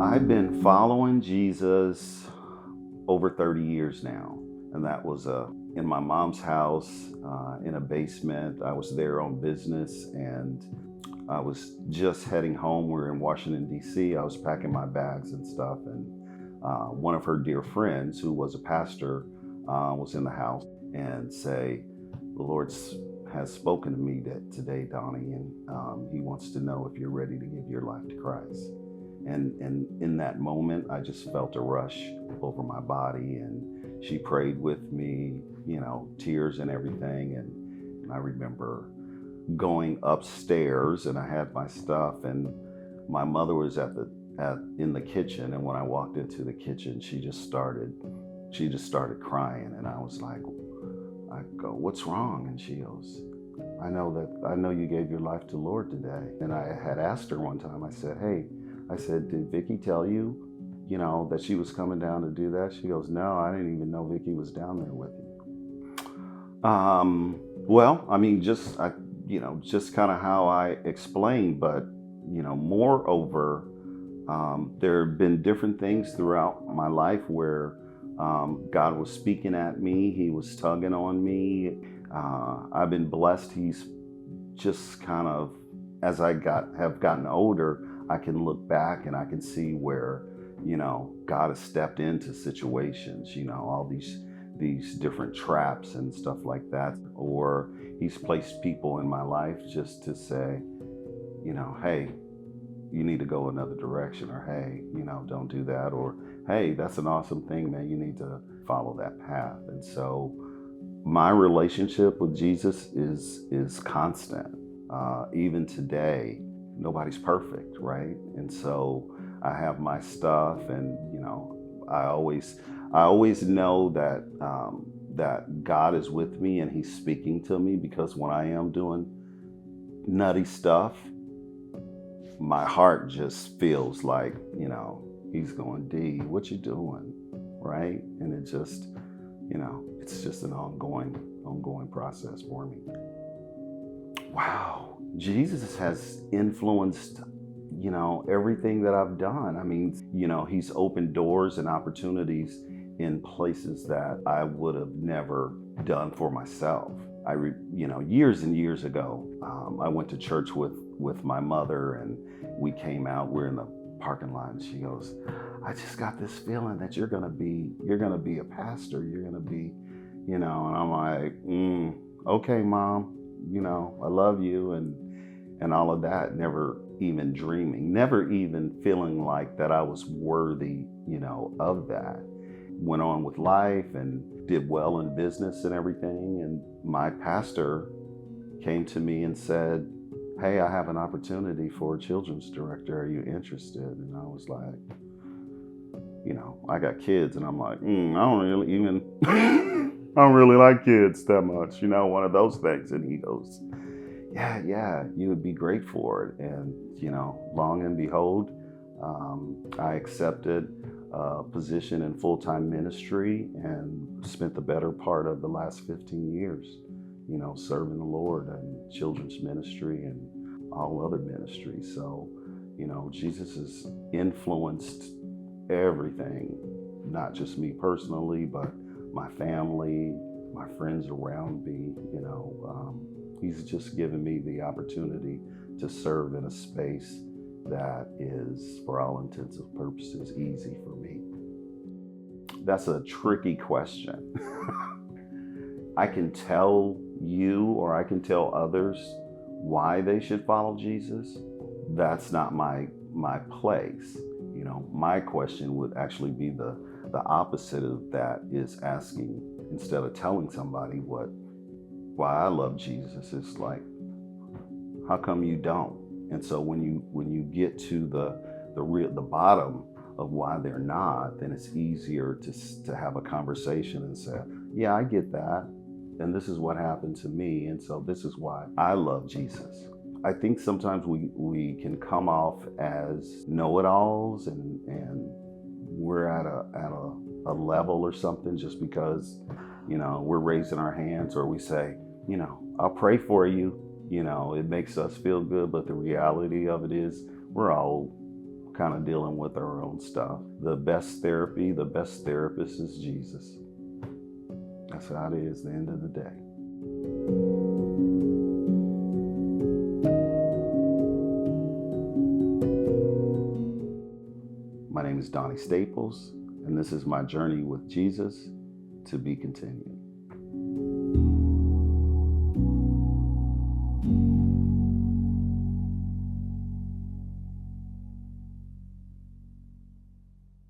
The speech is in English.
I've been following Jesus over 30 years now, and that was in my mom's house in a basement. I was there on business, and I was just heading home. We were in Washington, D.C. I was packing my bags and stuff, and one of her dear friends, who was a pastor, was in the house and say, "The Lord has spoken to me today, Donnie, and He wants to know if you're ready to give your life to Christ." And in that moment, I just felt a rush over my body, and she prayed with me, tears and everything. And I remember going upstairs, and I had my stuff, and my mother was in the kitchen. And when I walked into the kitchen, she just started crying, and I go, "What's wrong?" And she goes, I know you gave your life to the Lord today." And I had asked her one time, I said, "Hey," I said, "did Vicky tell you, that she was coming down to do that?" She goes, "No, I didn't even know Vicky was down there with you." Well, I mean, just kind of how I explained, but moreover, there have been different things throughout my life where God was speaking at me. He was tugging on me. I've been blessed. He's just kind of, as I have gotten older, I can look back and I can see where, God has stepped into situations, all these different traps and stuff like that. Or He's placed people in my life just to say, "Hey, you need to go another direction," or, "Hey, don't do that," or, "Hey, that's an awesome thing, man. You need to follow that path." And so my relationship with Jesus is constant. Even today, nobody's perfect, right? And so I have my stuff, and I always know that that God is with me and He's speaking to me, because when I am doing nutty stuff, my heart just feels like, He's going, "D, what you doing?" Right? And it's just an ongoing process for me. Wow. Jesus has influenced, everything that I've done. I mean, He's opened doors and opportunities in places that I would have never done for myself. Years and years ago, I went to church with my mother, and we came out. We're in the parking lot, and she goes, "I just got this feeling that you're gonna be a pastor. You're gonna be," and I'm like, "Okay, Mom. I love you," and all of that. Never even dreaming, never even feeling like that I was worthy, of that. Went on with life and did well in business and everything. And my pastor came to me and said, "Hey, I have an opportunity for a children's director. Are you interested?" And I was like, I got kids, and I'm like, I don't really even, I don't really like kids that much, one of those things. And he goes, yeah, you would be great for it. And, long and behold, I accepted a position in full-time ministry and spent the better part of the last 15 years, serving the Lord and children's ministry and all other ministries. So, Jesus has influenced everything, not just me personally, but my family, my friends around me. He's just given me the opportunity to serve in a space that is, for all intents and purposes, easy for me. That's a tricky question. I can tell you, or I can tell others why they should follow Jesus. That's not my place. My question would actually be the opposite of that, is asking, instead of telling somebody why I love Jesus, it's like, how come you don't? And so when you get to the bottom of why they're not, then it's easier to have a conversation and say, "Yeah, I get that, and this is what happened to me, and so this is why I love Jesus." I think sometimes we can come off as know-it-alls, and we're at a level or something just because we're raising our hands, or we say, "I'll pray for you." It makes us feel good, but the reality of it is we're all kind of dealing with our own stuff. The best therapy, the best therapist is Jesus. That's how it is at the end of the day. My name is Donnie Staples, and this is my journey with Jesus, to be continued.